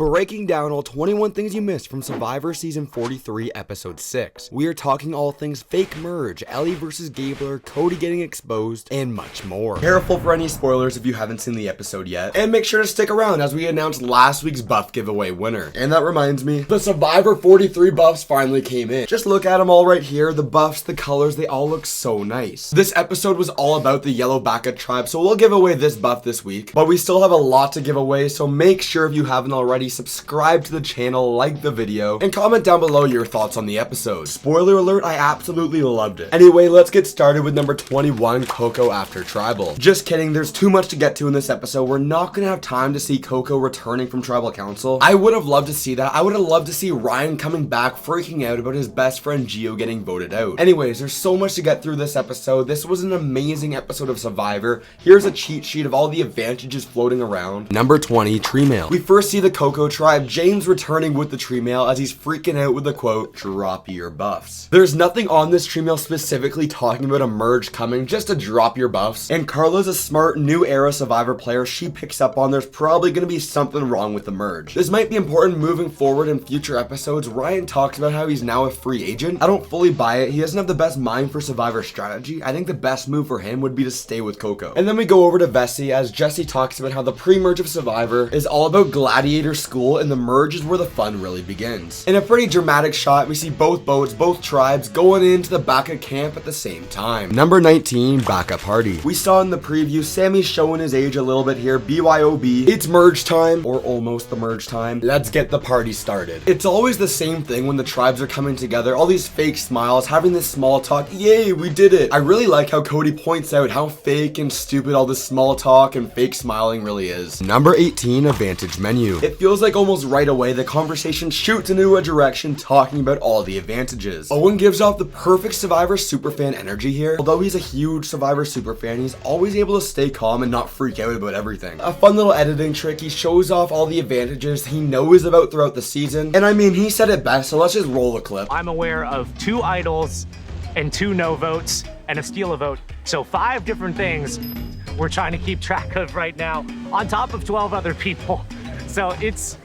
breaking down all 21 things you missed from Survivor Season 43, Episode 6. We are talking all things fake merge, Elie versus Gabler, Cody getting exposed, and much more. Careful for any spoilers if you haven't seen the episode yet, and make sure to stick around as we announce last week's buff giveaway winner. And that reminds me, the Survivor 43 buffs finally came in. Just look at them all right here, the buffs, the colors, they all look so nice. This episode was all about the Yellow Baka tribe, so we'll give away this buff this week, but we still have a lot to give away, so make sure if you haven't already, subscribe to the channel, like the video, and comment down below your thoughts on the episode. Spoiler alert, I absolutely loved it. Anyway, let's get started with number 21, Coco after Tribal. Just kidding, there's too much to get to in this episode. We're not gonna have time to see Coco returning from Tribal Council. I would have loved to see that. I would have loved to see Ryan coming back, freaking out about his best friend Gio getting voted out. Anyways, there's so much to get through this episode. This was an amazing episode of Survivor. Here's a cheat sheet of all the advantages floating around. Number 20, Tree Mail. We first see the Coco tribe, James returning with the tree mail as he's freaking out with the quote, "Drop your buffs." There's nothing on this tree mail specifically talking about a merge coming, just to drop your buffs. And Carla's a smart new era Survivor player. She picks up on there's probably going to be something wrong with the merge. This might be important moving forward in future episodes. Ryan talks about how he's now a free agent. I don't fully buy it. He doesn't have the best mind for Survivor strategy. I think the best move for him would be to stay with Coco. And then we go over to Vessi as Jesse talks about how the pre-merge of Survivor is all about gladiator school, and the merge is where the fun really begins. In a pretty dramatic shot, we see both boats, both tribes going into the Baka camp at the same time. Number 19, Baka Party. We saw in the preview, Sammy's showing his age a little bit here. BYOB. It's merge time, or almost the merge time. Let's get the party started. It's always the same thing when the tribes are coming together. All these fake smiles, having this small talk. Yay, we did it. I really like how Cody points out how fake and stupid all this small talk and fake smiling really is. Number 18, Advantage Menu. It feels like almost right away the conversation shoots into a direction talking about all the advantages. Owen gives off the perfect Survivor superfan energy here. Although he's a huge Survivor superfan, he's always able to stay calm and not freak out about everything. A fun little editing trick. He shows off all the advantages he knows about throughout the season. And I mean, he said it best, so let's just roll the clip. I'm aware of 2 idols and 2 no votes and a steal a vote. So 5 different things we're trying to keep track of right now on top of 12 other people. So it's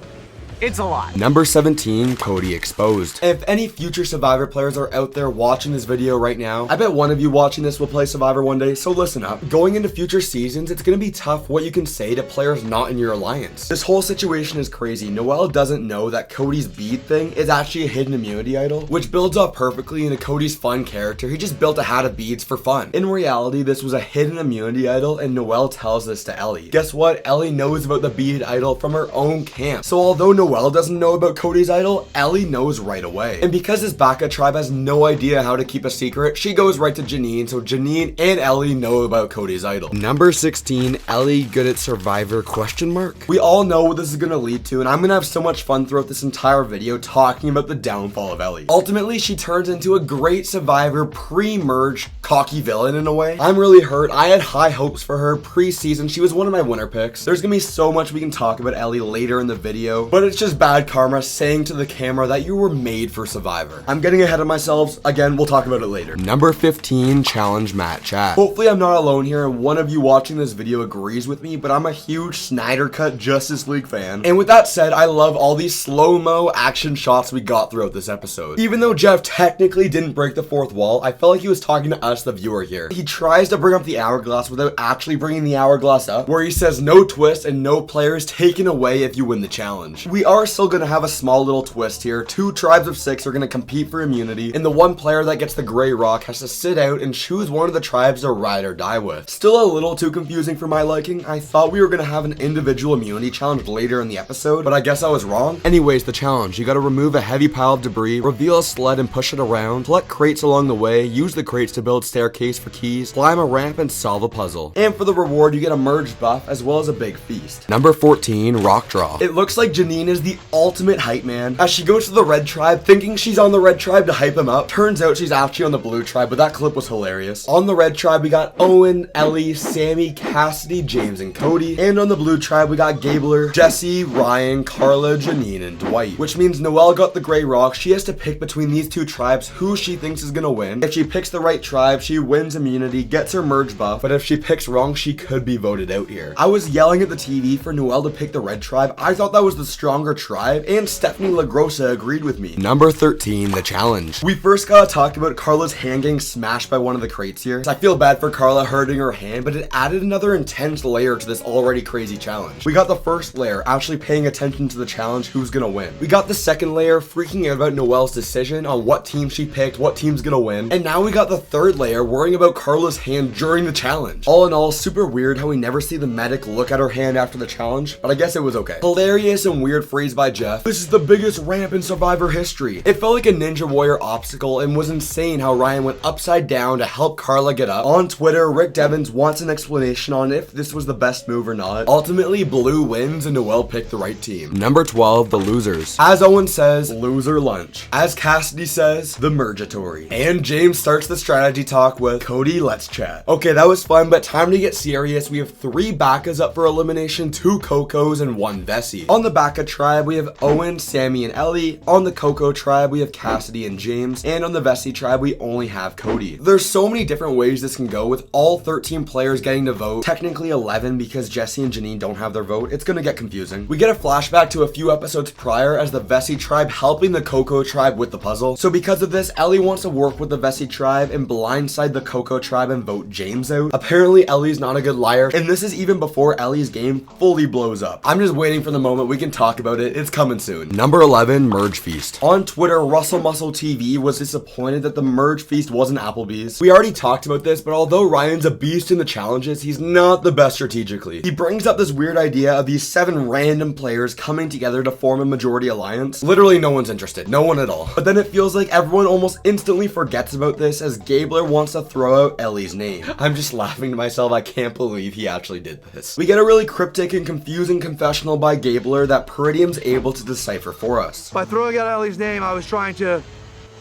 a lot. Number 17, Cody exposed. If any future Survivor players are out there watching this video right now, I bet one of you watching this will play Survivor one day, so listen up. Going into future seasons, it's gonna be tough what you can say to players not in your alliance. This whole situation is crazy. Noelle doesn't know that Cody's bead thing is actually a hidden immunity idol, which builds up perfectly into Cody's fun character. He just built a hat of beads for fun. In reality, this was a hidden immunity idol, and Noelle tells this to Elie. Guess what? Elie knows about the bead idol from her own camp. So although Noelle doesn't know about Cody's idol, Elie knows right away. And because this Baka tribe has no idea how to keep a secret, she goes right to Janine, so Janine and Elie know about Cody's idol. Number 16, Elie good at Survivor question mark. We all know what this is gonna lead to, and I'm gonna have so much fun throughout this entire video talking about the downfall of Elie. Ultimately, she turns into a great Survivor pre-merge cocky villain in a way. I'm really hurt. I had high hopes for her pre-season. She was one of my winner picks. There's gonna be so much we can talk about Elie later in the video, but it's just bad karma saying to the camera that you were made for Survivor. I'm getting ahead of myself. Again, we'll talk about it later. Number 15, Challenge Matt Chat. Hopefully I'm not alone here and one of you watching this video agrees with me, but I'm a huge Snyder Cut Justice League fan. And with that said, I love all these slow-mo action shots we got throughout this episode. Even though Jeff technically didn't break the 4th wall, I felt like he was talking to us, the viewer here. He tries to bring up the hourglass without actually bringing the hourglass up, where he says no twist and no players taken away if you win the challenge. We are still gonna have a small little twist here. 2 tribes of 6 are gonna compete for immunity, and the one player that gets the gray rock has to sit out and choose one of the tribes to ride or die with. Still a little too confusing for my liking. I thought we were gonna have an individual immunity challenge later in the episode, but I guess I was wrong. Anyways, the challenge. You gotta remove a heavy pile of debris, reveal a sled and push it around, collect crates along the way, use the crates to build staircase for keys, climb a ramp, and solve a puzzle. And for the reward, you get a merge buff as well as a big feast. Number 14, Rock Draw. It looks like Janine is the ultimate hype man as she goes to the red tribe thinking she's on the red tribe to hype him up. Turns out she's actually on the blue tribe, but that clip was hilarious. On the red tribe we got Owen, Elie, Sammy, Cassidy, James, and Cody. And on the blue tribe we got Gabler, Jesse, Ryan, Carla, Janine, and Dwight. Which means Noelle got the gray rock. She has to pick between these 2 tribes who she thinks is gonna win. If she picks the right tribe, she wins immunity, gets her merge buff, but if she picks wrong, she could be voted out here. I was yelling at the TV for Noelle to pick the red tribe. I thought that was the strongest stronger tribe, and Stephanie LaGrossa agreed with me. Number 13, the challenge. We first gotta talk about Carla's hand getting smashed by one of the crates here. I feel bad for Carla hurting her hand, but it added another intense layer to this already crazy challenge. We got the first layer, actually paying attention to the challenge, who's gonna win. We got the second layer, freaking out about Noelle's decision on what team she picked, what team's gonna win. And now we got the third layer, worrying about Carla's hand during the challenge. All in all, super weird how we never see the medic look at her hand after the challenge, but I guess it was okay. Hilarious and weird phrase by Jeff. This is the biggest ramp in Survivor history. It felt like a Ninja Warrior obstacle and was insane how Ryan went upside down to help Carla get up. On Twitter, Rick Devins wants an explanation on if this was the best move or not. Ultimately, Blue wins and Noelle picked the right team. Number 12, the losers. As Owen says, loser lunch. As Cassidy says, the Mergatory. And James starts the strategy talk with, Cody, let's chat. Okay, that was fun, but time to get serious. We have 3 Bacas up for elimination, 2 Cocos, and 1 Vessi. On the Baca tribe, we have Owen, Sammy, and Elie. On the Coco tribe, we have Cassidy and James. And on the Vessi tribe, we only have Cody. There's so many different ways this can go with all 13 players getting to vote. Technically 11 because Jesse and Janine don't have their vote. It's gonna get confusing. We get a flashback to a few episodes prior as the Vessi tribe helping the Coco tribe with the puzzle. So because of this, Elie wants to work with the Vessi tribe and blindside the Coco tribe and vote James out. Apparently Ellie's not a good liar, and this is even before Ellie's game fully blows up. I'm just waiting for the moment we can talk about it. It's coming soon. Number 11, Merge Feast. On Twitter, Russell Muscle TV was disappointed that the Merge Feast wasn't Applebee's. We already talked about this, but although Ryan's a beast in the challenges, he's not the best strategically. He brings up this weird idea of these 7 random players coming together to form a majority alliance. Literally no one's interested, no one at all. But then it feels like everyone almost instantly forgets about this as Gabler wants to throw out Ellie's name. I'm just laughing to myself, I can't believe he actually did this. We get a really cryptic and confusing confessional by Gabler that Peridium's able to decipher for us. By throwing out Ellie's name, I was trying to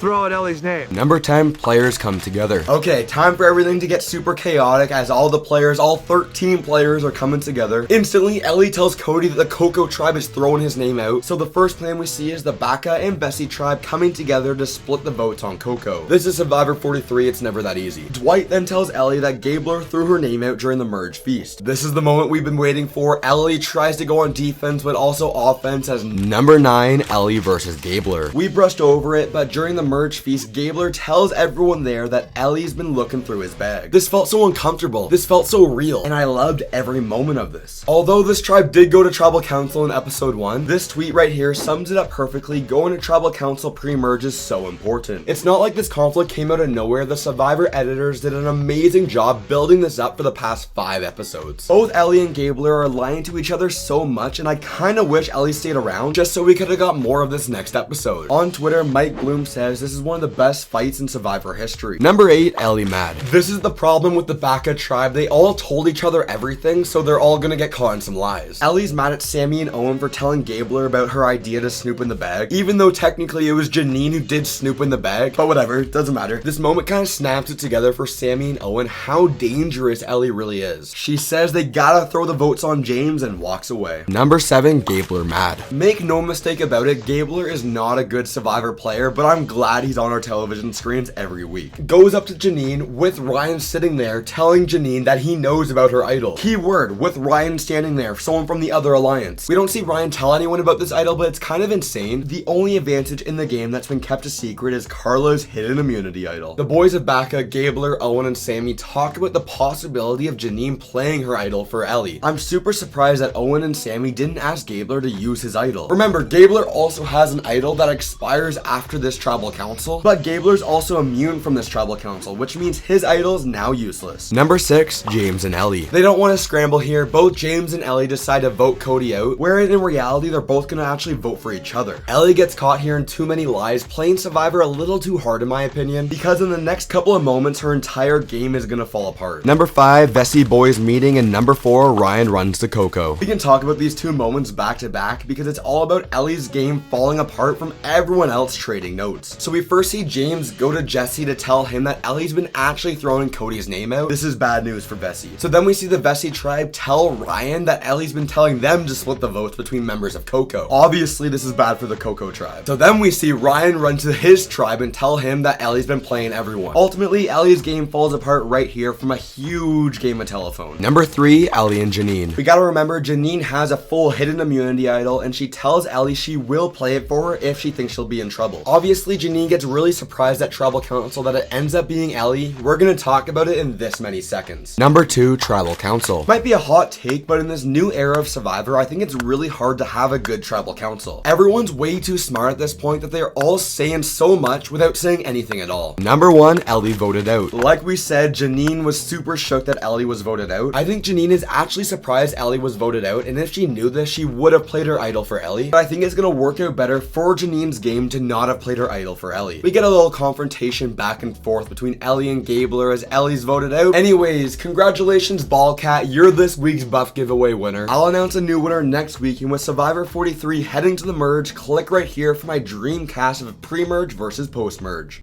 throw out Ellie's name. Number 10, players come together. Okay, time for everything to get super chaotic as all the players, all 13 players are coming together. Instantly, Elie tells Cody that the Coco tribe is throwing his name out. So the first plan we see is the Baca and Vessi tribe coming together to split the votes on Coco. This is Survivor 43, it's never that easy. Dwight then tells Elie that Gabler threw her name out during the Merge Feast. This is the moment we've been waiting for. Elie tries to go on defense, but also offense as number 9, Elie versus Gabler. We brushed over it, but during the Merge Feast, Gabler tells everyone there that Ellie's been looking through his bag. This felt so uncomfortable. This felt so real, and I loved every moment of this. Although this tribe did go to Tribal Council in episode 1, this tweet right here sums it up perfectly. Going to Tribal Council pre-merge is so important. It's not like this conflict came out of nowhere. The Survivor editors did an amazing job building this up for the past 5 episodes. Both Elie and Gabler are lying to each other so much, and I kinda wish Elie stayed around just so we could've got more of this next episode. On Twitter, Mike Bloom says this is one of the best fights in Survivor history. Number 8, Elie mad. This is the problem with the Baca tribe. They all told each other everything, so they're all gonna get caught in some lies. Ellie's mad at Sammy and Owen for telling Gabler about her idea to snoop in the bag, even though technically it was Janine who did snoop in the bag, but whatever, it doesn't matter. This moment kind of snaps it together for Sammy and Owen how dangerous Elie really is. She says they gotta throw the votes on James and walks away. Number 7, Gabler mad. Make no mistake about it, Gabler is not a good Survivor player, but I'm glad he's on our television screens every week. Goes up to Janine with Ryan sitting there telling Janine that he knows about her idol. Keyword, with Ryan standing there, someone from the other alliance. We don't see Ryan tell anyone about this idol, but it's kind of insane. The only advantage in the game that's been kept a secret is Carla's hidden immunity idol. The boys of Baca, Gabler, Owen, and Sammy talk about the possibility of Janine playing her idol for Elie. I'm super surprised that Owen and Sammy didn't ask Gabler to use his idol. Remember, Gabler also has an idol that expires after this tribal council, but Gabler's also immune from this tribal council, which means his idol is now useless. Number 6, James and Elie. They don't want to scramble here. Both James and Elie decide to vote Cody out, wherein in reality they're both gonna actually vote for each other. Elie gets caught here in too many lies, playing Survivor a little too hard in my opinion, because in the next couple of moments her entire game is gonna fall apart. Number 5, Vessi boys meeting, and number 4, Ryan runs to Coco. We can talk about these 2 moments back to back because it's all about Ellie's game falling apart from everyone else trading notes. So we first see James go to Jesse to tell him that Ellie's been actually throwing Cody's name out. This is bad news for Vessi. So then we see the Vessi tribe tell Ryan that Ellie's been telling them to split the votes between members of Coco. Obviously, this is bad for the Coco tribe. So then we see Ryan run to his tribe and tell him that Ellie's been playing everyone. Ultimately, Ellie's game falls apart right here from a huge game of telephone. Number 3, Elie and Janine. We gotta remember, Janine has a full hidden immunity idol, and she tells Elie she will play it for her if she thinks she'll be in trouble. Obviously, Janine gets really surprised at Tribal Council that it ends up being Elie. We're gonna talk about it in this many seconds. Number 2, Tribal Council. Might be a hot take, but in this new era of Survivor, I think it's really hard to have a good Tribal Council. Everyone's way too smart at this point that they're all saying so much without saying anything at all. Number 1, Elie voted out. Like we said, Janine was super shook that Elie was voted out. I think Janine is actually surprised Elie was voted out, and if she knew this, she would have played her idol for Elie. But I think it's gonna work out better for Janine's game to not have played her idol for Elie. We get a little confrontation back and forth between Elie and Gabler as Ellie's voted out. Anyways, congratulations Ballcat, you're this week's buff giveaway winner. I'll announce a new winner next week, and with Survivor 43 heading to the merge, click right here for my dream cast of pre-merge versus post-merge.